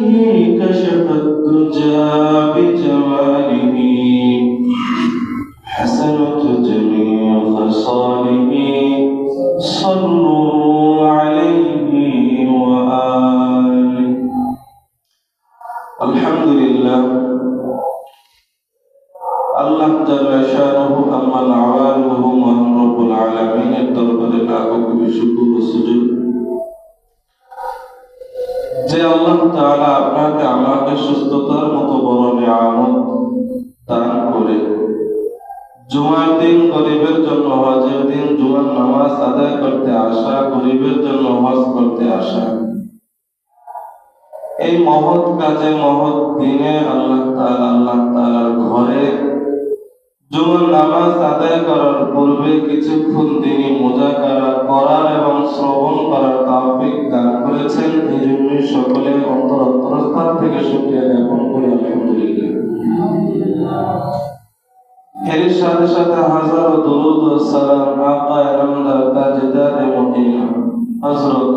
كشف الدجى بجماله حسنت جميع خصاله صلوا عليه وآله الحمد لله আল্লাহ জাল্লা শানুহু আম্মা আওয়ালুহু মহান রব্বুল আলামিনের দরবারে লাখো কোটি শুকর ও সুজুদ যে আল্লাহ তাআলা আপনাকে আমাকে সুস্থতার মতো বড় নিয়ামত দান করে জুমার দিন গরিবের জন্য হজের দিন জুমার নামাজ আদায় করতে আসা গরিবের জন্য হজ করতে আসা এই মহৎ কাজে মহৎ দিনে আল্লাহ তাআলার ঘরে জুমার নামাজ আদায় করার পূর্বে কিছুক্ষণ তিনি মুজাকারা করার এবং শ্রবণ করার তৌফিক দান করেছেন। এই জন্য সকলে অন্তরস্থল থেকে শুকরিয়া জ্ঞাপন করি আলহামদুলিল্লাহ। এর সাথে সাথে হাজারো দরুদ ও সালাম আকা নামদার তাজদারে মদিনা হযরত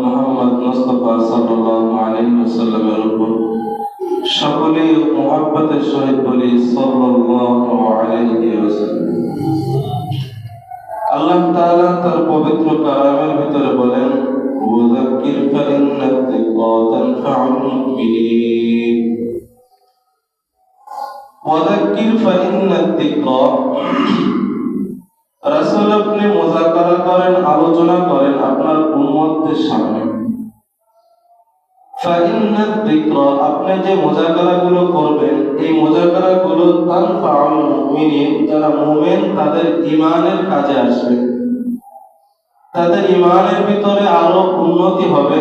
মুহাম্মদ মুস্তাফা সাল্লাল্লাহু আলাইহি ওয়াসাল্লামের উপর সকলে মুহাব্বতের সহিত বলি সাল্লাল্লাহু আলাইহি ওয়াসাল্লাম। আল্লাহ তাআলা তার পবিত্র কালামের ভিতরে বলেন ওয়াযাক্কির ফাইন্না যিকরা তানফাউল মুমিনিন। ওয়াযাক্কির ফাইন্না যিকরা রাসূল আপনি মুযাকারা করেন আলোচনা করেন আপনার উম্মতদের সামনে। ফাইন্না যিকরা আপনি যে মুযাকারাগুলো করবেন এই মুযাকারাগুলো তানফাউল মুমিনিন যারা মুমিন তাদের ঈমানের কাজে আসবে তাদের ঈমানের ভিতরে আরো উন্নতি হবে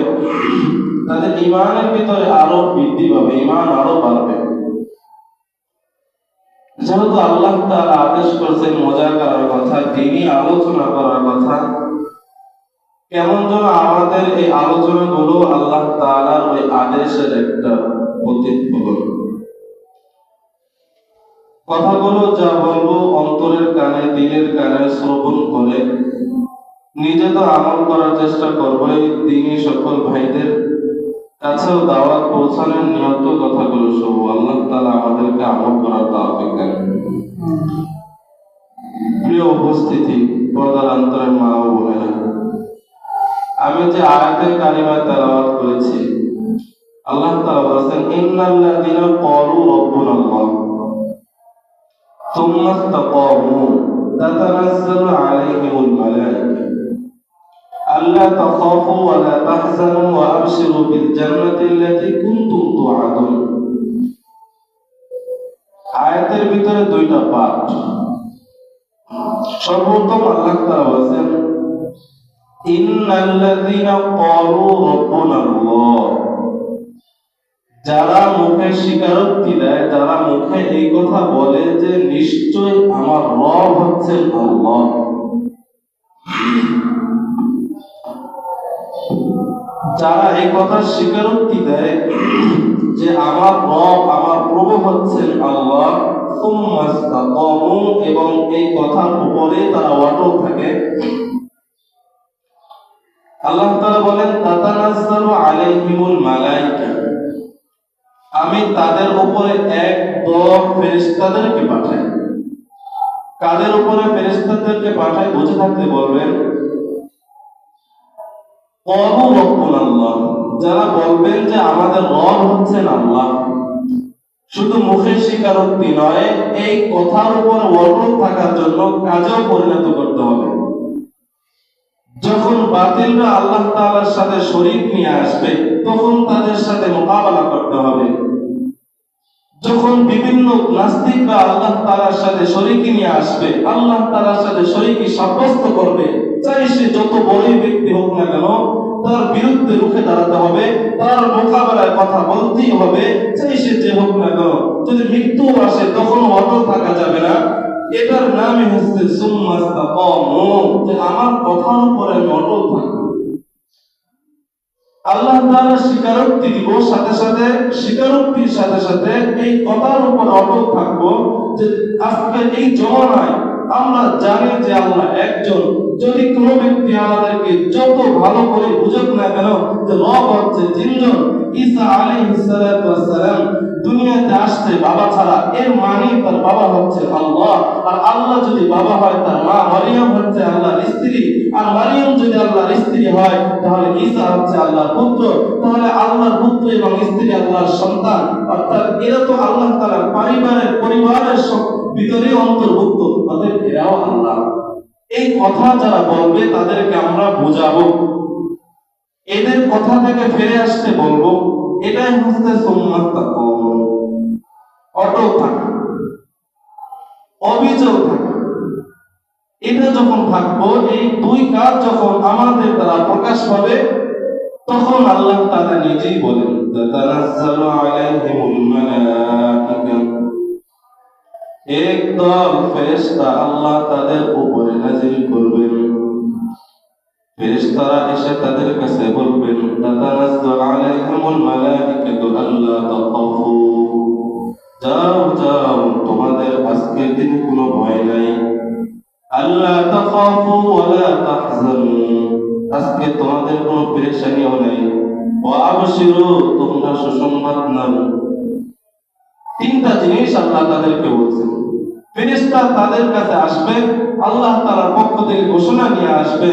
তাদের ঈমানের ভিতরে আরো বৃদ্ধি পাবে ঈমান আরো বাড়বে। যেহেতু আল্লাহ তাআলা আদেশ করেছেন মুযাকারার কথা দ্বীনি আলোচনা করার কথা কেমন যেন আমাদের এই আলোচনাগুলো আল্লাহ তাআলার ওই আদেশের একটা প্রতিফলন। কথাগুলো যা বলবো অন্তরের কানে দিলের কানে শ্রবণ করে নিজে তো আমল করার চেষ্টা করবো এই দ্বীনি সকল ভাইদের কাছেও দাওয়াত পৌঁছানোর নিয়ত কথাগুলো সব আল্লাহ তাআলা আমাদেরকে আমল করার তৌফিক দেন। প্রিয় উপস্থিতি পর্দার অন্তরের মা ও বোনেরা আমি যে আয়াতের কালিমা তেলাওয়াত করেছি আল্লাহ তাআলা বলেছেন ইন্নাল্লাযীনা ক্বালু রাব্বুনাল্লাহ সুম্মা ইসতাকামু তাতানাজ্জালু আলাইহিমুল মালায়েকা আল্লা তাখাফু ওয়া লা তাহজানু ওয়া আবশিরু বিল জান্নাতি আল্লাতী কুনতুম তুআদুন। আয়াতের ভিতরে দুইটা পাঠ। সর্বপ্রথম আল্লাহ তাআলা বলেছেন ইন্নাল্লাযীনা ক্বালু রাব্বুনাল্লাহ যারা মুখে স্বীকারোক্তি দেয় যারা মুখে এই কথা বলে যে নিশ্চয় আমার রব হচ্ছেন আল্লাহ যারা এই কথা স্বীকারোক্তি দেয় যে আমার রব আমার প্রভু হচ্ছেন আল্লাহ সুম্মা ইসতাকামু এবং এই কথার উপরে তারা অটল থাকে আল্লাহ তাআলা বলেন তাতানাজ্জালু আলাইহিমুল মালায়েকা আমি তাদের উপরে এক দল ফেরেশতাদেরকে পাঠাই। কাদের উপরে ফেরেশতাদেরকে পাঠাই বুঝে থাকতে বলবেন ক্বালু রাব্বুনাল্লাহ যারা বলবেন যে আমাদের রব হচ্ছেন আল্লাহ। শুধু মুখে স্বীকারোক্তি নয় এই কথার উপর অটল থাকার জন্য কাজেও পরিণত করতে হবে। যখন বাতিলরা আল্লাহ তাআলার সাথে শরীক নিয়ে আসবে তখন তাদের সাথে মোকাবেলা করতে হবে। যখন বিভিন্ন নাস্তিকরা আল্লাহ তাআলার সাথে শরীকি নিয়ে আসবে আল্লাহ তাআলার সাথে শরীকি সাব্যস্ত করবে চাই সে যত বড়ই ব্যক্তি হোক না কেন তার বিরুদ্ধে রুখে দাঁড়াতে হবে তার মোকাবেলায় কথা বলতেই হবে চাই সে যে হোক না কেন। যদি মৃত্যু আসে তখন অটল থাকা যাবে না। এটার নামই হচ্ছে সুম্মা ইসতাকামু যে আমার কথার উপরে আমি অটল থাকব। আল্লাহ তাআলা স্বীকারোক্তি দিব সাথে সাথে স্বীকারোক্তির সাথে সাথে এই কথার উপর অটল থাকবো যে আজকে এই জমানায় আমরা জানি যে আল্লাহ একজন। যদি কোনো ব্যক্তি আমাদেরকে যত ভালো করে বুঝুক না কেন যে রব হচ্ছে তিনজন ঈসা আলাইহিস সালাতু ওয়াস সালাম দুনিয়াতে আসছে বাবা ছাড়া, এর মানে তার বাবা হচ্ছে আল্লাহ। আর আল্লাহ যদি বাবা হয়, তার মা মারিয়াম হচ্ছে আল্লাহর স্ত্রী। আর মারিয়াম যদি আল্লাহর স্ত্রী হয়, তাহলে ঈসা হচ্ছে আল্লাহর পুত্র। তাহলে আল্লাহর পুত্র এবং স্ত্রী আল্লাহর সন্তান, অর্থাৎ এরা তো আল্লাহ তাআলার পরিবারের ভিতরে অন্তর্ভুক্ত, অতএব এরাও আল্লাহ। এই কথা যারা বলবে তাদেরকে আমরা বোঝাবো, এদের কথা থেকে ফিরে আসতে বলবো। এটাই হচ্ছে সুন্নাত তাকওয়া। অটল থাকা, অবিচল থাকা, এটা যখন থাকবো, এই দুই কাজ যখন আমাদের দ্বারা প্রকাশ পাবে, তখন আল্লাহ তাআলা নিজেই বলেন, তাতানাজ্জালু আলাইহিমুল মালাইকা, একদল ফেরেশতা আল্লাহ তাদের উপরে নাযিল করবেন। ফেরেশতারা এসে তাদের কাছে বলবেন, তাতানাজ্জালু আলাইহিমুল মালাইকাতু আল্লা তাখাফু, যাও যাও, তোমাদের আজকের দিনে কোনো ভয় নাই। আল্লা তাখাফু ওয়ালা তাহজানু, আজকে তোমাদের কোনো পেরেশানিও নাই। ওয়া আবশিরু, তোমরা সুসংবাদ নাও। তিনটা জিনিস আল্লাহ তাদেরকে বলছেন। ফেরেশতা তাদের কাছে আসবে, আল্লাহ তাআলার পক্ষ থেকে ঘোষণা নিয়ে আসবে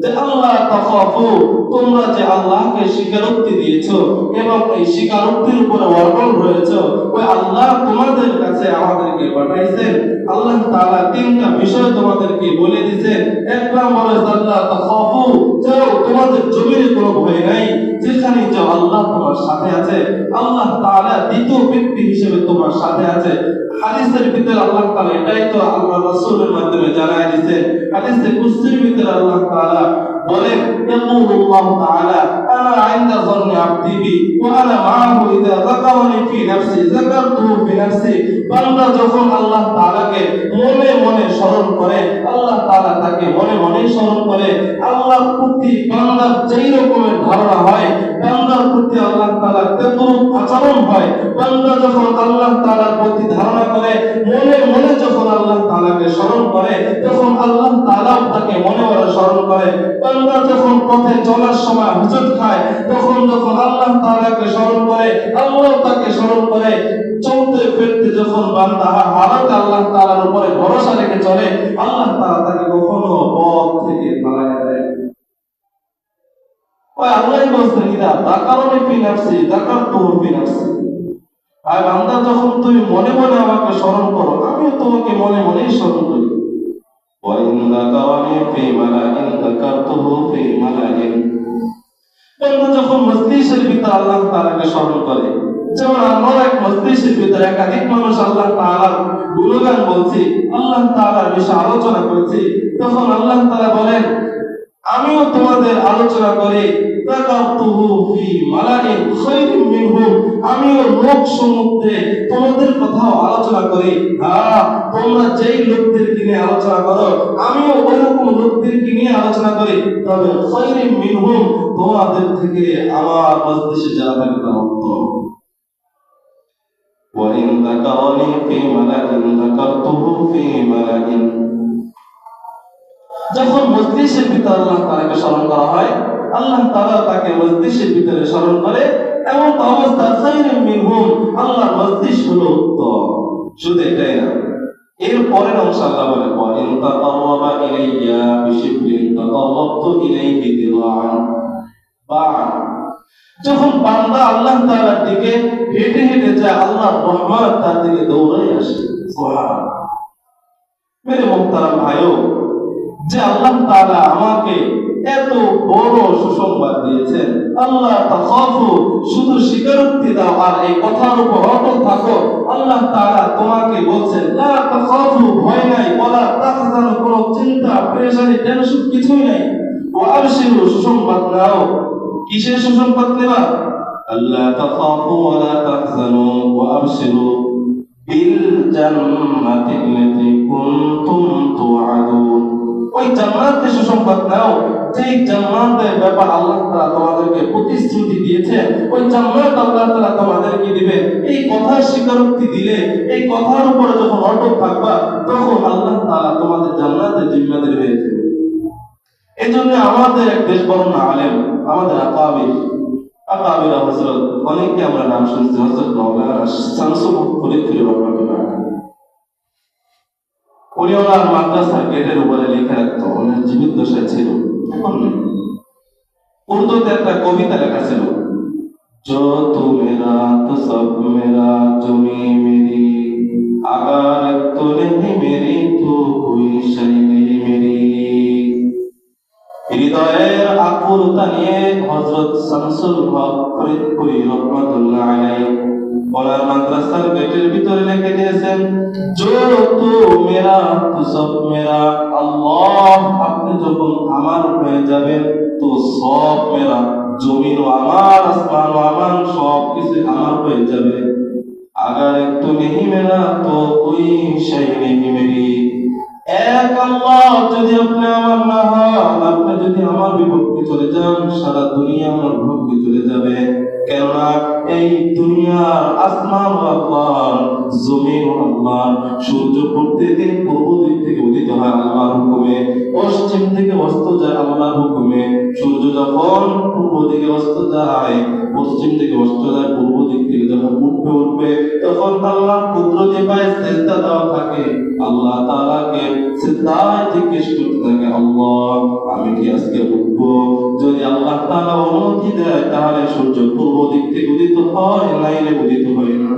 যে আল্লাহ তাখাফু, তোমরা যে আল্লাহকে স্বীকারোক্তি দিয়েছো এবং এই স্বীকারোক্তির উপরে অটল রয়েছো, ওই আল্লাহ তোমাদের কাছে আমাদেরকে পাঠাইছেন। আল্লাহ তাআলা তিনটা বিষয় তোমাদেরকে বলে দিয়েছে। এক নম্বর হচ্ছে আল্লাহ তাখাফু, যাও, তোমাদের জমিনে কোনো ভয় নাই, যেখানে যাও আল্লাহ তোমার সাথে আছে। আল্লাহ তাআলা দ্বিতীয় ব্যক্তি হিসেবে তোমার সাথে আছে। হাদিসের ভিতরে আল্লাহ তাআলা এটাই তো আল্লাহ রাসূলের মাধ্যমে জানায় দিয়েছেন। হাদিসে কুদসির ভিতরে আল্লাহ তাআলা বলেন, ইয়াকুলুল্লাহু তাআলা, আনা ইনদা যান্নি আবদি বি ওয়া আনা মাআহু ইযা যাকারানি ফি নাফসি যাকারতুহু ফি নাফসি। বান্দা যখন আল্লাহ তাআলাকে মনে মনে স্মরণ করে, আল্লাহ তাআলা তাকে মনে মনে স্মরণ করে। আল্লাহর প্রতি বান্দার যেই রকমের ধারণা হয়, বান্দার প্রতি আল্লাহ তাআলার তেমন আচরণ হয়। বান্দা যখন আল্লাহ তাআলার প্রতি ধারণা করে, মনে মনে যখন আল্লাহ তাআলাকে স্মরণ করে, তখন আল্লাহ তাআলাও তাকে মনে মনে স্মরণ করে। বান্দা যখন পথে চলার সময় হুজুট খায়, তখন যখন আল্লাহ তাআলাকে স্মরণ করে, আল্লাহ তাকে স্মরণ করে। চলতে ফিরতে যখন বান্দা হালাতে আল্লাহ তাআলার উপরে ভরসা রেখে চলে, আল্লাহ তাআলা তাকে কখনো পথ থেকে ফেরায় দেয়। ওই আল্লাহই বলছেন, ইদা যাকারানি ফি নাফসি যাকারতুহু ফি নাফসি। আর বান্দা, যখন তুমি মনে মনে আমাকে স্মরণ করো, আমিও তোমাকে মনে মনেই স্মরণ করি। ওয়া ইন যাকারানি ফি মালাইন যাকারতুহু ফি মালাইন। বান্দা যখন মজলিসের ভিতরে আল্লাহ তাআলাকে স্মরণ করে, যেমন আমরা এক মজলিসের ভিতরে একাধিক মানুষ আল্লাহ তাআলার গুণগান বলছি, আল্লাহ তাআলার বিষয়ে আলোচনা করছি, তখন আল্লাহ তাআলা বলেন, আমিও তোমাদের আলোচনা করে তাকাতুহু ফি মালাইন খায়রিন মিনহুম, আমিও লোক সমুদ্রে তোমাদের কথাও আলোচনা করি। হ্যাঁ, তোমরা যেই লোকদেরকে নিয়ে আলোচনা করো, আমিও ওইরকম লোকদেরকে নিয়ে আলোচনা করি। তবে খায়রিন মিনহুম, তোমাদের থেকে আমার মজলিসে যারা থাকে তারা উত্তম। ওয়া ইন যাকারানি ফি মালাইন যাকারতুহু ফি মালাইন। যখন মজলিসের ভিতরে আল্লাহ তাআলাকে স্মরণ করা হয়, আল্লাহ তাআলা তাকে মজলিসের ভিতরে স্মরণ করে, এমন অবস্থা খায়রিন মিনহুম, আল্লাহর মজলিস হলো উত্তম। শুধু এটাই না, এর পরের অংশ আল্লাহ বলে, ওয়া ইন তাকাররাবা ইলাইয়া বিশিবরিন তাকাররাবতু ইলাইহি দিরাআন। বা যখন বান্দা আল্লাহ তাআলার দিকে হেঁটে হেঁটে যায়, আল্লাহর রহমত তার দিকে দৌড়াই আসে। সুবহানাল্লাহ। মেরে মুহতারাম ভাইও, যে আল্লাহ তাআলা আমাকে এত বড় সুসংবাদ দিয়েছেন, আল্লাহ তাখাফু, শুধু স্বীকারোক্তি দাও আর এই কথার উপর অটল থাকো। আল্লাহ তাআলা তোমাকে বলছেন, লা তাখাফু, ভয় নাই, ওয়ালা তাহজানু, কোনো চিন্তা পেরেশানি টেনশন কিছুই নাই। ওয়া আবশিরু, সুসংবাদ নাও। কিসের সুসংবাদ নেবা? আল্লাহ তাখাফু ওয়ালা তাহজানু ওয়া আবশিরু বিল জান্নাতি আল্লাতী কুনতুম তুআদুন। ওই জান্নাতের সুসংবাদ নাও, যেই জান্নাতের ব্যাপার আল্লাহ তাআলা তোমাদেরকে প্রতিশ্রুতি দিয়েছেন, ওই জান্নাত আল্লাহ তাআলা তোমাদেরকে দিবে। এই কথার স্বীকারোক্তি দিলে, এই কথার উপরে যখন অটল থাকবা, তখন আল্লাহ তাআলা তোমাদের জান্নাতের জিম্মাদার হয়ে যাবে। এজন্য আমাদের এক দেশ বড় আলেম, আমাদের আকাবির, কাবিরা হযরত, অনেকে আমরা নাম শুনছি, হযরত মাওলানা শামসুল হক ফরিদপুরি রহমাতুল্লাহ। উনি ওনার মাদ্রাসার গেটের উপরে লিখে রাখতো, ওনার জীবিত দশায় ছিল, এখন নেই। উর্দুতে একটা কবিতা লেখা ছিল, जो तू मेरा तो सब मेरा, तुमी मेरी, अगर तू नहीं मेरी तो कोई शय नहीं मेरी। হৃদয়ের আকুলতা নিয়ে হযরত শামসুল হক ফরিদপুরি রহমাতুল্লাহ আলাইহি ওনার মাদ্রাসার গেটের ভিতরে লিখে দিয়েছেন, जो तू मेरा तो सब मेरा, আল্লাহ আপনি যখন আমার হয়ে যাবেন তো সব মেরা, জমিনও আমার, আসমানও আমার, সব কিছু আমার হয়ে যাবে। अगर तू नहीं मेरा तो कोई शय नहीं मेरी। এক আল্লাহ যদি আপনি আমার না হন, আপনি যদি আমার বিপক্ষে চলে যান, সারা দুনিয়া আমার বিপক্ষে চলে যাবে। কেননা এই দুনিয়ার আসমান আল্লাহর, জমিন আল্লাহর, সূর্য প্রতিদিন পূর্ব দিক থেকে উদিত হয় আল্লাহর হুকুমে, পশ্চিম থেকে অস্ত যায় আল্লাহর হুকুমে। সূর্য যখন পূর্ব দিকে অস্ত যায়, পশ্চিম থেকে অস্ত যায়, পূর্ব দিক থেকে যখন উঠবে তখন আল্লাহর কুদরতে পায় সিজদা দেওয়া থাকে। আল্লাহ তাআলাকে সিজদায় জিজ্ঞেস করতে থাকে, আল্লাহ আমি কি আজকে উঠবো? যদি আল্লাহ তাআলা অনুমতি দেয় তাহলে সূর্য পূর্ব দিক থেকে উদিত হয়, নাইলে উদিত হয় না।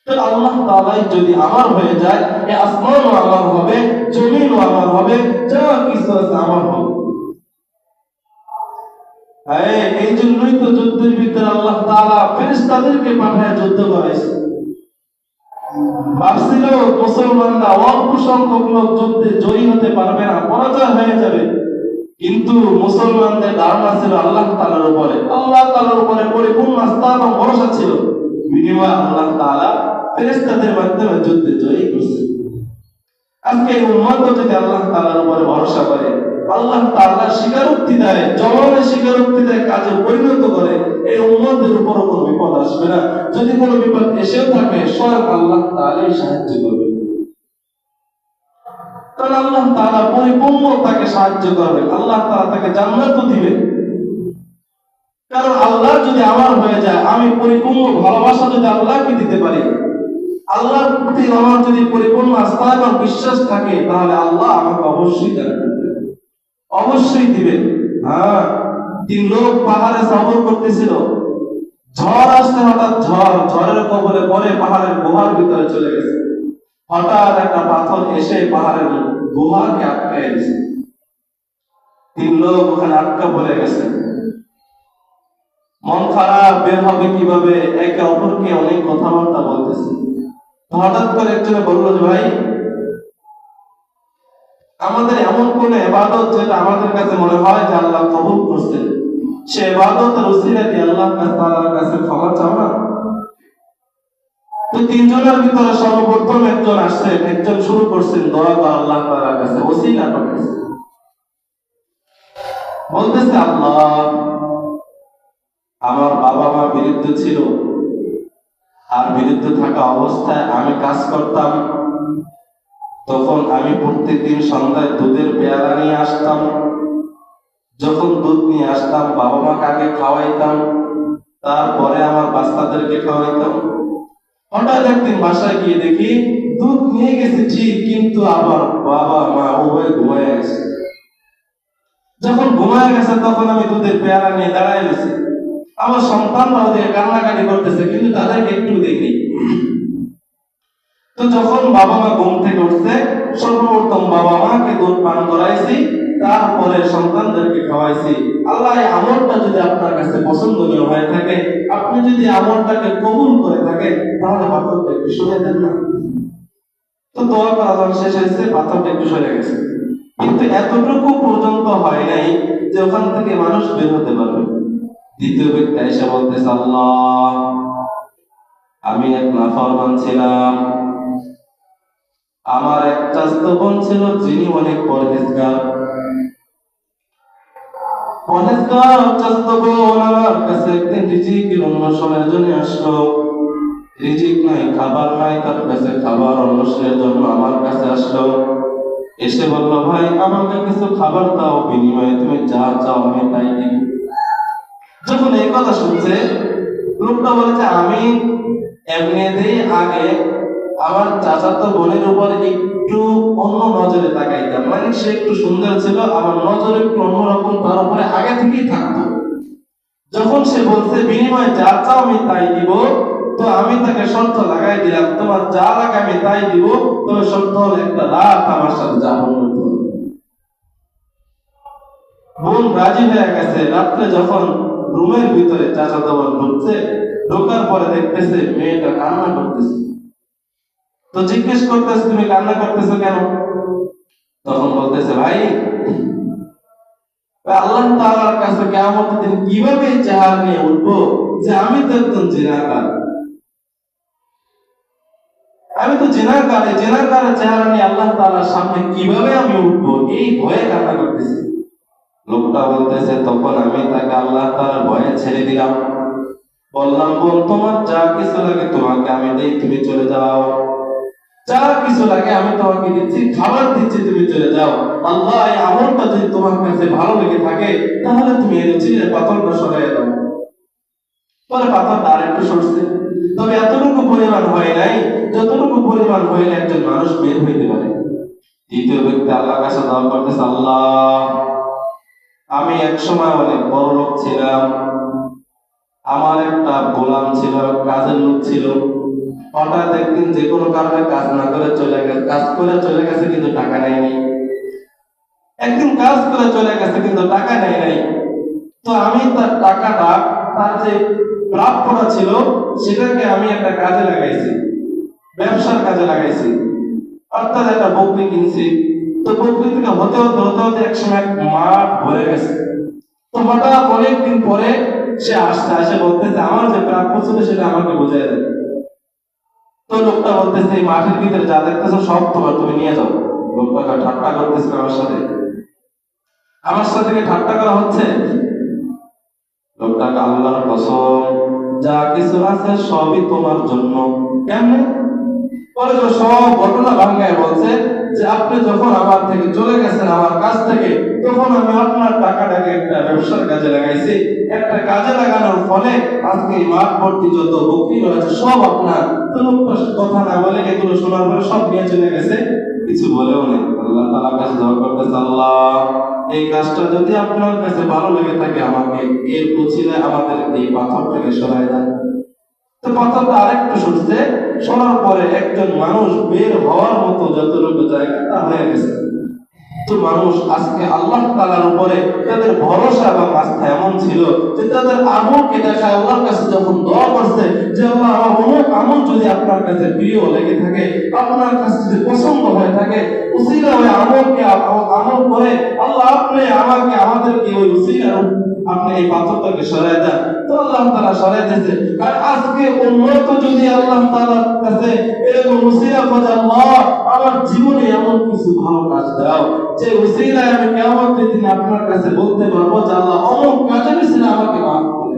তো আল্লাহ তাআলা যদি আমার হয়ে যায়, এই আসমানও আমার হবে, জমিনও আমার হবে, যা কিছু আছে আমার হবে। এই জন্যই তো যুদ্ধের ভিতরে আল্লাহ তাআলা ফেরেশতাদেরকে পাঠায় যুদ্ধ করাইছে। ভাবছিল মুসলমানরা অল্প সংখ্যক লোক যুদ্ধে জয়ী হতে পারবে না, পরাজয় হয়ে যাবে, কিন্তু মুসলমানদের ধারণা ছিল আল্লাহ তাআলার উপরে, আল্লাহ তাআলার উপরে পরিপূর্ণ আস্থা এবং ভরসা ছিল। বিনিময়ে আল্লাহ তাআলা ফেরেশতাদের মাধ্যমে যুদ্ধে জয়ী করছে। আজকে এই উম্মত যদি আল্লাহ তাআলার উপরে ভরসা করে, আল্লাহ তাআলা স্বীকারোক্তি দেয়, জবানে স্বীকারোক্তি দেয়, কাজে পরিণত করে, এই উম্মতের উপর কোনো বিপদ আসবে না। যদি কোনো বিপদ এসেও থাকে, স্বয়ং আল্লাহ তাআলাই সাহায্য করবে। কারণ আল্লাহ তাআলা পরিপূর্ণ তাকে সাহায্য করবেন, আল্লাহ তাআলা তাকে জান্নাতও দিবেন। কারণ আল্লাহ যদি আমার হয়ে যায়, আমি পরিপূর্ণ ভালোবাসা যদি আল্লাহকে দিতে পারি, আল্লাহর প্রতি আমার যদি পরিপূর্ণ আস্থা এবং বিশ্বাস থাকে, তাহলে আল্লাহ আমাকে অবশ্যই দান করবেন, অবশ্যই দিবেন। হ্যাঁ, 3 লোক পাহাড়ে সফর করতেছিল, ঝড় আসছে, হঠাৎ ঝড়ের কবলে পড়ে পাহাড়ের গুহার ভিতরে চলে গেছে। হঠাৎ একটা পাথর এসে পাহাড়ের গুহাকে আটকায় দিয়েছে। 3 লোক ওখানে আটকা পড়ে গেছে। মন খারাপ, বের হবে কিভাবে, একে অপরকে অনেক কথাবার্তা বলতেছে। হঠাৎ করে একজনে বলল যে, ভাই আমাদের এমন কোন ইবাদত যেটা আমাদের কাছে মনে হয় যে আল্লাহ কবুল করছেন, সে ইবাদতের উসিলা দিয়ে আল্লাহ তাআলার কাছে ক্ষমা চাও না? তো 3 জনের ভিতরে সর্বপ্রথম একজন আসছেন, একজন শুরু করছেন দোয়া করা আল্লাহ তাআলার কাছে, উসিলা করতেছে, বলতেছে, আল্লাহ আমার বাবা মা বিরুদ্ধ ছিল, আর বিরুদ্ধ থাকা অবস্থায় আমি কাজ করতাম, তখন আমি প্রত্যেকদিন সন্ধ্যায় দুধের পেয়ালা নিয়ে আসতাম। যখন দুধ নিয়ে আসতাম, বাবা মাকে আগে খাওয়াইতাম, তারপরে আমার বাচ্চাদেরকে খাওয়াইতাম। হঠাৎ একদিন বাসায় গিয়ে দেখি দুধ নিয়ে গেছে ঠিক, কিন্তু আবার বাবা মা উভয় ঘুমায় গেছে। যখন ঘুমায় গেছে তখন আমি দুধের পেয়ালা নিয়ে দাঁড়ায় গেছি। আমার সন্তানরা ওদের কান্নাকাটি করতেছে, কিন্তু তাদেরকে একটু দেখি। তো যখন বাবা মা ঘুম থেকে উঠছে, সর্বপ্রথম বাবা মাকে দুধ পান করাইছি, তারপরে সন্তানদেরকে খাওয়াইছি। আল্লাহ এই আমলটা যদি আপনার কাছে পছন্দনীয় হয়ে থাকে, আপনি যদি আমলটাকে কবুল করে থাকেন, তাহলে পাথরটা একটু সরে দেন না। তো দোয়া করা যখন শেষ হয়েছে, পাথরটা একটু সরে গেছে, কিন্তু এতটুকু পর্যন্ত হয় নাই যে ওখান থেকে মানুষ বের হতে পারবে। দ্বিতীয় ব্যক্তি এসে বলতেছে, আল্লাহ আমি এক নাফরমান ছিলাম, আমার এক চাচাতো বোন ছিল যিনি অনেক পরহেজগার চাচাতো বোন আমার কাছে একদিন রিজিকের অন্বেষণের জন্য আসলো। রিজিক নাই, খাবার নাই, তার কাছে খাবার অন্বেষণের জন্য আমার কাছে আসলো। এসে বলল, ভাই আমাকে কিছু খাবার দাও, বিনিময়ে তুমি যা চাও আমি তাই দিব। যখন এই কথা শুনছে, লোকটা বলেছে আমি এমনিতেই আগে আমার চাচাতো বোনের উপর একটু অন্য নজরে তাকাইতাম, মানে সে একটু সুন্দর ছিল, আমার নজর একটু অন্যরকম তার উপরে আগে থেকেই থাকতো। যখন সে বলছে বিনিময়ে যা চাও আমি তাই দিব, তো আমি তাকে শর্ত লাগাই দিলাম, তোমার যা লাগে আমি তাই দিব, তবে শর্ত হলো একটা রাত আমার সাথে যাপন করতে হবে। বোন রাজি হয়ে গেছে। রাত্রে যখন রুমের ভিতরে চাচাতো বোন ঢুকছে, ঢোকার পরে দেখতেছে মেয়েটা কান্না করতেছে। তো জিজ্ঞেস করতেছে তুমি কান্না করতেছো কেন? তখন বলতেছে ভাই, আল্লাহ তাআলার কাছে কিয়ামতের দিন কিভাবে চেহারা নিয়ে উঠবো যে আমি তো একজন জিনাকার, আমি তো জিনাকার, এই জিনাকারের চেহারা নিয়ে আল্লাহ তাআলার সামনে কিভাবে আমি উঠবো, এই ভয়ে কান্না করতেছি। লোকটা বলতেছে তখন আমি তাকে আল্লাহ তাআলার ভয়ে ছেড়ে দিলাম, বললাম বোন তোমার যা কিছু লাগে তোমাকে আমি দেই, তুমি চলে যাও, যা কিছু লাগে আমি তোমাকে দিচ্ছি, খাবার দিচ্ছি, তুমি চলে যাও। আল্লাহ এই আমলটা যদি তোমার কাছে ভালো লেগে থাকে তাহলে তুমি এই রুচির পাথরটা সরাই দাও। পরে পাথরটা আরেকটু সরছে, তবে এতটুকু পরিমাণ হয় নাই যতটুকু পরিমাণ হইলে একজন মানুষ বের হইতে পারে। দ্বিতীয় ব্যক্তি আল্লাহর কাছে দোয়া করতেছে, আল্লাহ আমি এক সময় অনেক বড় লোক ছিলাম, আমার একটা গোলাম ছিল, কাজের লোক ছিল, হঠাৎ একদিন যে কোনো কারণে কাজ না করে চলে গেছে, কাজ করে চলে গেছে কিন্তু টাকা নেয়নি, একদিন কাজ করে চলে গেছে কিন্তু টাকা নেয় নাই। তো আমি তার টাকাটা, তার যে প্রাপ্যটা ছিল সেটাকে আমি একটা কাজে লাগাইছি, ব্যবসার কাজে লাগাইছি, অর্থাৎ একটা বকরি কিনছি। তো বকরি থেকে হতে হতে হতে হতে একসময় মাঠ ভরে গেছে। তো হঠাৎ অনেকদিন পরে সে আসছে, আসে বলতেছে আমার যে প্রাপ্য ছিল সেটা আমাকে বুঝাই দেয়। তো লোকটা বলতেছে এই মাঠের ভিতরে যা দেখতেছো সব তোমার, তুমি নিয়ে যাও। লোকটা ঠাট্টা করতেছে আমার সাথে কি ঠাট্টা করা হচ্ছে? লোকটাকে আল্লাহর কসম যা কিছু আছে সবই তোমার জন্য। কেমনে? পরে তো সব ঘটনা ভাঙায় বলছে যে আপনি যখন আমার থেকে চলে গেছেন, আমার কাছ থেকে, তখন আমি আপনার টাকাটাকে একটা ব্যবসার কাজে লাগাইছি, একটা কাজে লাগানোর ফলে আজকে এই মাঠ ভর্তি যত বকরি রয়েছে সব আপনার। তো লোকটা কথা না বলে এগুলো শোনার পরে সব নিয়ে চলে গেছে, কিছু বলেও নেই। আল্লাহ তাআলার কাছে দোয়া করতেছে, আল্লাহ এই কাজটা যদি আপনার কাছে ভালো লেগে থাকে আমাকে এর উছিলায় আমাদের এই পাথরটাকে সরাই দেন। তো পাথরটা আরেকটু সরছে, শোনার পরে একজন মানুষ বের হওয়ার মতো যতটুকু জায়গা তা হয়ে গেছে। তো মানুষ আজকে আল্লাহ তাআলার উপরে তাদের ভরসা এবং আস্থা এমন ছিল যে তাদের আমলকে দেখায় আল্লাহর কাছে যখন দোয়া করছে যে আল্লাহ আমার অমুক আমল যদি আপনার কাছে প্রিয় লেগে থাকে, আপনার কাছে যদি পছন্দ হয়ে থাকে, উসিলা হয়ে আমলকে আমল করে আল্লাহ আপনি আমাকে আমাদেরকে ওই উসিলা আপনি এই পাথরটাকে সরাই দেন। তো আল্লাহ তাআলা সরাই দিয়েছে। আর আজকে উম্মত যদি আল্লাহ তাআলার কাছে এরকম উসিলা করে, আল্লাহ আমার জীবনে এমন কিছু ভালো কাজ দাও যে উসিলায় আমি কিয়ামতের দিন আপনার কাছে বলতে পারবো যে আল্লাহ অমুক কাজের উসিলা আমাকে মাফ করে।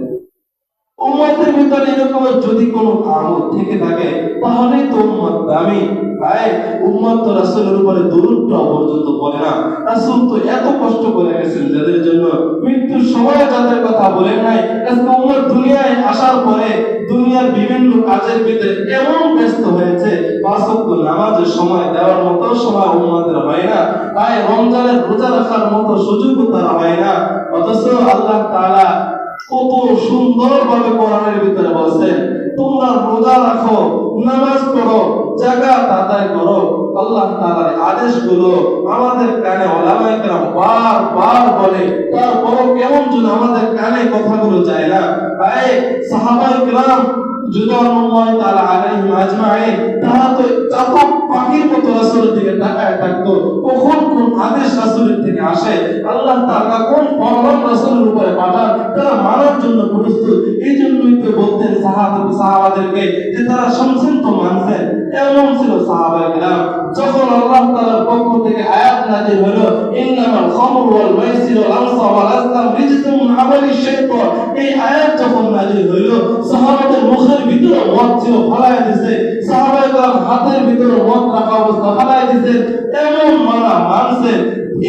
উম্মতের ভিতরে এরকম যদি কোনো আমল থেকে থাকে তাহলে তো উম্মত দামি। ভাই উম্মত তো রাসূলের উপরে দরুদটা পর্যন্ত পড়ে না। রাসূল তো এত কষ্ট করে গেছেন যাদের জন্য, মৃত্যুর সময় যাদের কথা বলেন নাই, আজকে উম্মত দুনিয়ায় আসার পরে দুনিয়ার বিভিন্ন কাজের ভিতরে এমন ব্যস্ত হয়েছে, পাঁচ ওয়াক্ত নামাজের সময় দেওয়ার মতো সময় উম্মতের হয় না, তাই রমজানের রোজা রাখার মতো সুযোগও তারা হয় না। অথচ আল্লাহ তাআলা কত সুন্দরভাবে কোরআনের ভিতরে বলছেন তোমরা রোজা রাখো, নামাজ পড়ো, যাকাত আদায় করো। আল্লাহ তাআলার আদেশগুলো আমাদের কানে উলামায়ে কেরাম বারবার বলে, তারপরও কেমন যেন আমাদের কানে কথাগুলো যায় না। তাই সাহাবায়ে কেরাম রিদওয়ানুল্লাহি তাআলা আলাইহিম আজমাইন তারা তো চাতক পাখির মতো রাসূলের দিকে তাকায় থাকতো, কখন কোন আদেশ রাসূলের থেকে আসে, আল্লাহ তাআলা কোন ফরমান রাসূলের উপরে পাঠান, তারা মানার জন্য প্রস্তুত। এই জন্যই তো বলতেন সাহাবাদেরকে যে তারা শুনছেন তো মানছেন। এমন ছিল সাহাবায়ে কেরাম। যখন আল্লাহ তাআলার পক্ষ থেকে আয়াত নাযিল হলো ইন্নামাল খামরু ওয়াল মাইসিরু ওয়াল আনসাবু ওয়াল আজলাম রিজসুম মিন আমালিশ শাইতান, এই আয়াত যখন নাযিল হলো সাহাবাদের মুখের ভিতরে মদ ছিল ফলায় দিয়েছে। সাহাবায়ে কেরাম হাতের ভিতরে মদ রাখা অবস্থা ফালাই দিয়েছেন, এমন মানা মানছে,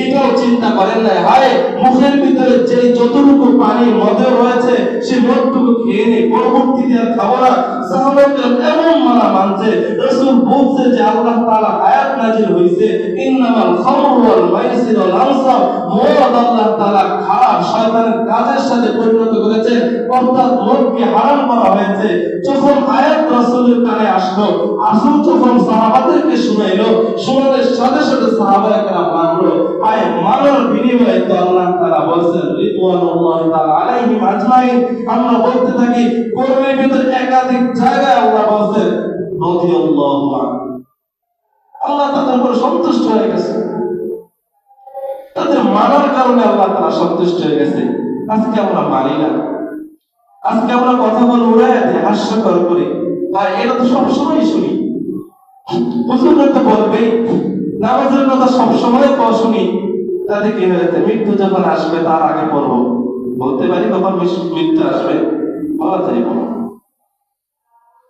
এটাও চিন্তা করেন নাই হায় মুখের ভিতরে যে যতটুকু পানি মদে রয়েছে সে মদটুকু খেয়ে নেই, পরবর্তীতে আর খাবো না। সাহাবায়ে এমন মানা মানছে, রাসূল বলছে যে আল্লাহ তাআলা আয়াত নাযিল হইছে ইন্নামাল খামরু ওয়াল মাইসির ওয়াল আনসাব, মদ আল্লাহ তাআলা খারাপ শয়তানের কাজের সাথে পরিণত করেছে, অর্থাৎ মদকে হারাম করা হয়েছে। যখন আয়াত রাসূলের কানে আসলো, রাসূল যখন সাহাবাদেরকে শুনাইলো, শোনানোর সাথে সাথে সাহাবায়ে কেরাম মানলো। আয় মানার বিনিময়ে তো আল্লাহ তাআলা বলেছেন রিদওয়ানুল্লাহি তাআলা আলাইহিম আজমাইন। আমরা বলতে থাকি কোরআনের ভিতরে একাধিক জায়গায় আল্লাহ বলেছেন রাদিয়াল্লাহু আনহু, আল্লাহ তাদের উপর সন্তুষ্ট হয়ে গেছে, তাদের মানার কারণে আল্লাহ তাআলা সন্তুষ্ট হয়ে গেছে। আজকে আমরা মানি না, আজকে আমরা কথা বলে উড়াইয়া দিই, হাস্যকর করি, আর এটা তো সবসময় শুনি। হুজুর তো বলবেই নামাজের কথা সবসময় শুনি, তাতে কি হয়েছে মৃত্যু যখন আসবে তার আগে পড়বো, বলতে পারি কখন মৃত্যু আসবে, বলা যাইব না।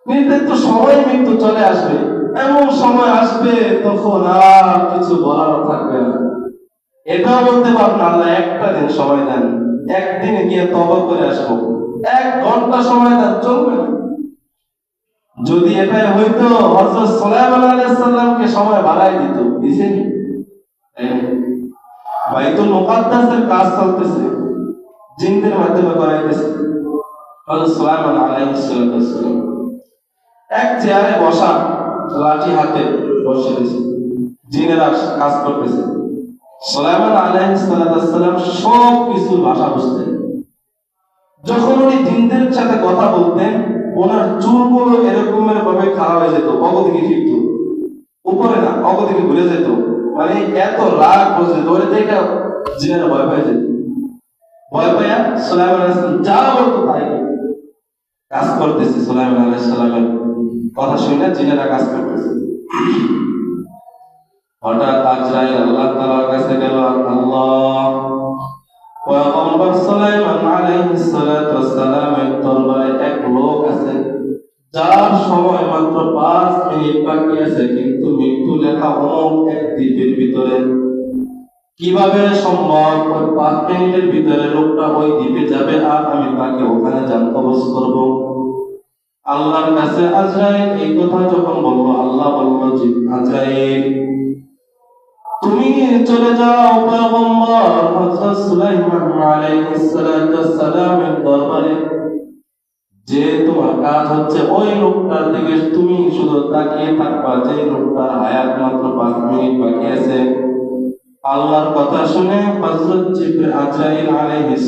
নির্দিষ্ট সময় মৃত্যু চলে আসবে, এমন সময় আসবে তখন আর কিছু বলার থাকবে না। এটাও বলতে পারবো না আল্লাহ একটা দিন সময় দেন, একদিনে গিয়ে তওবা করে আসবো, 1 ঘন্টা সময় দেন, চলবে না। যদি এটাই হইতো হযরত সুলাইমান আলাইহিস সালামকে সময় বাড়াই দিত, দিছেনি? বাইতুল মুকাদ্দাসের কাজ চলতেছে, জিনদের মাধ্যমে করাইতেছে। হযরত সুলাইমান আলাইহিস সালাম এক চেয়ারে বসা, লাঠি হাতে বসে রয়েছে, জিনেরা কাজ করতেছে। সুলাইমান আলাইহিস সালাম সব কিছু ভাষা বুঝতেন। যখন উনি জিনদের সাথে কথা বলতেন, ওনার চুলগুলো এরকমের ভাবে খারাপ হয়ে যেত, অগদিকে ফিরত, উপরে না অগদিকে ঘুরে যেত, মানে এত রাগ বসে ধরে দেখে জিনেরা ভয় পেয়ে যেত। ভয় পাইয়া সুলাইমান আলাইহিস সালাম যা বলতো তাই কাজ করতেছে। সুলাইমান আলাইহিস সালামের কথা শুনে জিনেরা কাজ করতেছে। হঠাৎ আজরাইল আল্লাহ তাআলার কাছে গেল, আল্লাহ পয়গম্বর সুলাইমান আলাইহিস সালামের দরবারে এক লোক আছে যার সময় মাত্র 5 মিনিট বাকি আছে, কিন্তু মৃত্যু লেখা অমুক এক দ্বীপের ভিতরে। কিভাবে সম্ভব? 5 মিনিটের ভিতরে লোকটা ওই দ্বীপে যাবে আর আমি তাকে ওখানে জান্তবস করব। আল্লাহর কাছে আজরাইল এই কথা যখন বলল, আল্লাহ বলল যে আজরাইল তুমি চলে যাও পয়গম্বর হযরত সুলাইমান আলাইহিস সালামের দরবারে, যে তোমার কাজ হচ্ছে ওই লোকটার দিকে তুমি শুধু তাকিয়ে থাকবা, যে লোকটার হায়াত মাত্র 5 মিনিট বাকি আছে। আল্লাহর কথা শুনে হযরত আজরাইল আলাইহিস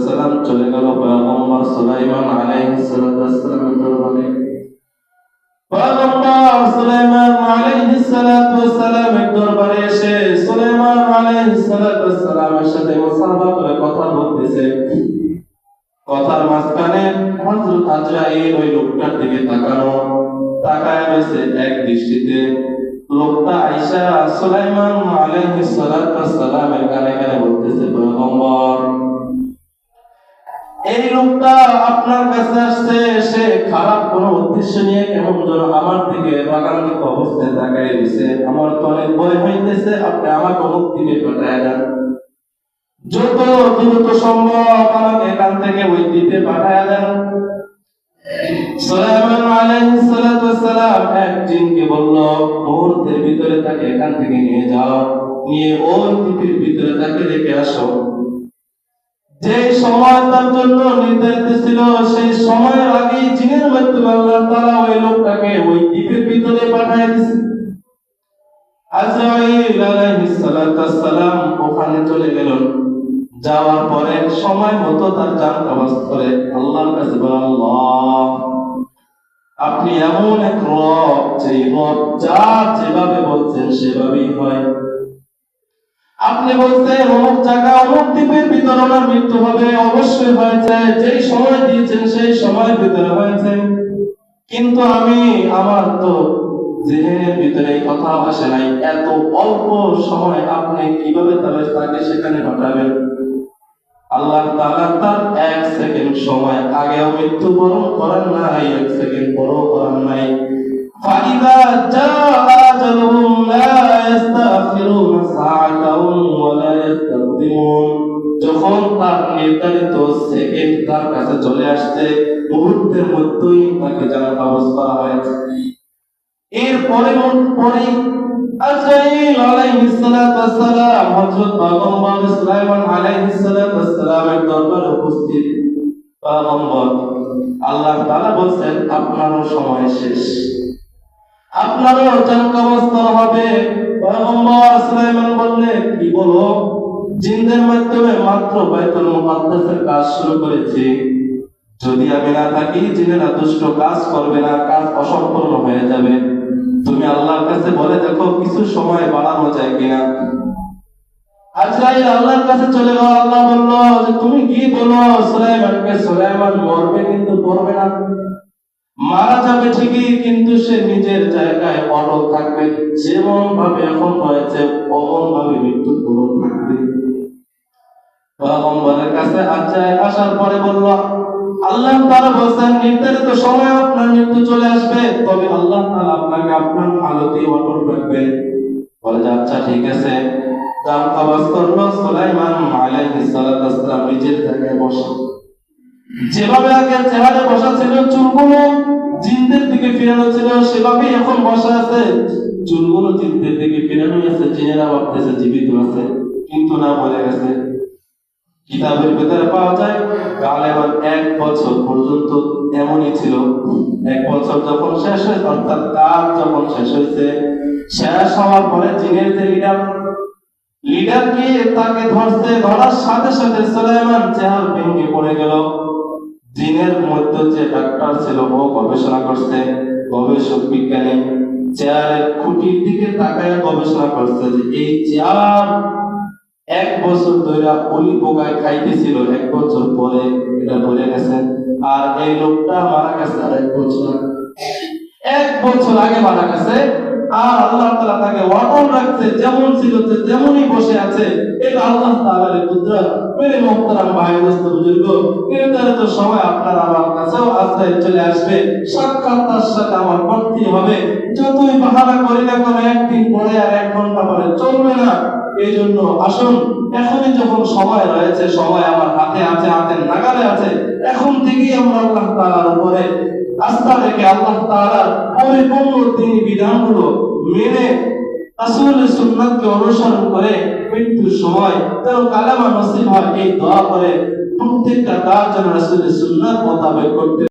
সালাম চলে গেল পয়গম্বর সুলাইমান আলাইহিস সালামের দরবারে। পয়গম্বর সুলাইমান আলাইহিস সালামের দরবারে এসে সুলাইমান আলাইহিস সালামের সাথে মুসাফা করে কথা বলতেছে। কথার মাঝখানে হযরত আজরাইল ওই লোকটার দিকে তাকায় রয়েছে এক দৃষ্টিতে। লোকটা আয়েশা সুলাইমান আলাইহিস সালামের কানে কানে বলতেছে, পয়গম্বর এই লোকটা আপনার কাছে আসছে, সে খারাপ কোন উদ্দেশ্য নিয়ে কেমন যেন আমার দিকে রাগান্বিত অবস্থায় তাকায় দিছে। আমার তো অনেক ভয় হইতেছে, আপনি আমাকে মুক্তি দিয়ে পাঠায় দেন, যত দ্রুত সম্ভব আমাকে এখান থেকে ওই দ্বীপে পাঠায় দেন। সুলাইমান আলাইহিস সালাম এক জিনকে বলল, মুহূর্তের ভিতরে তাকে এখান থেকে নিয়ে যাও, নিয়ে ওই দ্বীপের ভিতরে তাকে রেখে আসো। যে সময় তার জন্য নির্ধারিত ছিল সেই সময়ের আগে জিনের মাধ্যমে আল্লাহ তাআলা ওই লোকটাকে ওই দ্বীপের ভিতরে পাঠিয়ে দিয়েছেন। আজরাইল আলাইহিস সালাম ওখানে চলে গেলেন। যাওয়ার পরে সময় মতো তার জান কবজ করে আল্লাহর কাছে বলে, আল্লাহ আপনি এমন এক রব, যে রব যা যেভাবে বলছেন সেভাবেই হয়। আপনি বলছেন অমুক জায়গা অমুক দ্বীপের ভিতরে ওনার মৃত্যু হবে, অবশ্যই হয়েছে, যেই সময় দিয়েছেন সেই সময়ের ভিতরে হয়েছে। কিন্তু আমার তো জেহেনের ভিতরে এই কথা আসে নাই, এত অল্প সময় আপনি কিভাবে তাকে সেখানে পাঠাবেন? আল্লাহ তাআলা তার 1 সেকেন্ড সময় আগেও মৃত্যুবরণ করেন নাই, 1 সেকেন্ড পরও করেন নাই। فإذا جاء أجلهم لا يستأخرون ساعة ولا يستقدمون যখন তার নির্ধারিত সেকেন্ড তার কাছে চলে আসছে মুহূর্তের মধ্যেই তাকে জানার ব্যবস্থা হয়েছে। এরপরে আজরাইল আলাইহিস সালাতু ওয়াস সালাম হযরত পয়গম্বর সুলাইমান আলাইহিস সালাতু ওয়াস সালামের দরবারে উপস্থিত। পয়গম্বর আল্লাহ তাআলা বলেন আপনারও সময় শেষ, আপনারও জান কবস্তর হবে। পয়গম্বর সুলাইমান বললেন কি বলো? জিনদের মাধ্যমে মাত্র বাইতুল মুকাদ্দাসের কাজ শুরু করেছি, যদি আমি না থাকি জিনেরা দুষ্ট কাজ করবে না, কাজ অসম্পূর্ণ হয়ে যাবে। তুমি আল্লাহর কাছে বলে দেখো কিছু সময় বাড়ানো যায় কিনা। আজরাইল আল্লাহর কাছে চলে গেল। আল্লাহ বলল যে তুমি কি বলো সুলাইমানকে? সুলাইমান মরবে কিন্তু মরবে না, মারা যাবে ঠিকই কিন্তু সে নিজের জায়গায় অটল থাকবে, যেমন ভাবে এখন রয়েছে অমন ভাবে মৃত্যু পূরণ থাকবে। পয়গম্বরের কাছে আজরাইল আসার পরে বলল আল্লাহ তাআলা বলেন নির্ধারিত সময় আপনার মৃত্যু চলে আসবে, তবে আল্লাহ তাআলা আপনাকে আপনার হালতে অটল রাখবেন। বলে যে আচ্ছা ঠিক আছে। জাম কবজ করলো সুলাইমান আলাইহিস সালাতু ওয়াস সালাম নিজের জায়গায় বসে, যেভাবে আগে চেহারে বসা ছিল, চুলগুলো জিনদের দিকে ফিরানো ছিল, সেভাবেই এখন বসা আছে। চুলগুলো জিনদের দিকে ফিরানো আছে, জিনেরা ভাবতেছে জীবিত আছে, কিন্তু না মরে গেছে। কিতাবের ভিতরে পাওয়া যায় গালেবান 1 বছর পর্যন্ত এমনই ছিল। 1 বছর যখন শেষ হয়েছে, অর্থাৎ কাজ যখন শেষ হয়েছে, শেষ হওয়ার পরে জিনের যে লিডারকে তাকে ধরছে, ধরার সাথে সাথে সুলাইমান চেহারা ভেঙে পড়ে গেল। জিনের মধ্যে যে ডাক্তার ছিল ও গবেষণা করছে, গবেষক বিজ্ঞানী চেয়ারের খুঁটির দিকে তাকায় গবেষণা করছে যে এই চেয়ার 1 বছর ধরে অলি পোকায় খাইতেছিল, 1 বছর পরে এটা ভরে গেছে। আর এই লোকটা মারা গেছে আর 1 বছর, 1 বছর আগে মারা গেছে। আর আল্লাহ তাআলা তাকে অটল রাখছে, যেমন ছিল তেমনই বসে আছে। এটা আল্লাহ তাআলার কুদরত। মেরে মুহতারাম ভাই দোস্ত বুজুর্গ, নির্ধারিত সময় আপনার আমার কাছেও আজরাইল চলে আসবে, সাক্ষাৎ তার সাথে আমার করতে হবে। যতই বাহানা করি না কেন একদিন পরে আর 1 ঘন্টা পরে চলবে না। এই জন্য আসুন, এখনই যখন সময় রয়েছে, সময় আমার হাতে আছে, হাতের নাগালে আছে, এখন থেকেই আমরা আল্লাহ তাআলার উপরে আস্থা রেখে আল্লাহ তাআলার পরিপূর্ণ দ্বীনি বিধানগুলো মেনে রাসূলের সুন্নাতকে অনুসরণ করে মৃত্যুর সময় যেন কালেমা নসিব হয়, এই দোয়া করে প্রত্যেকটা কাজ যেন রাসূলের সুন্নাত মোতাবেক করতে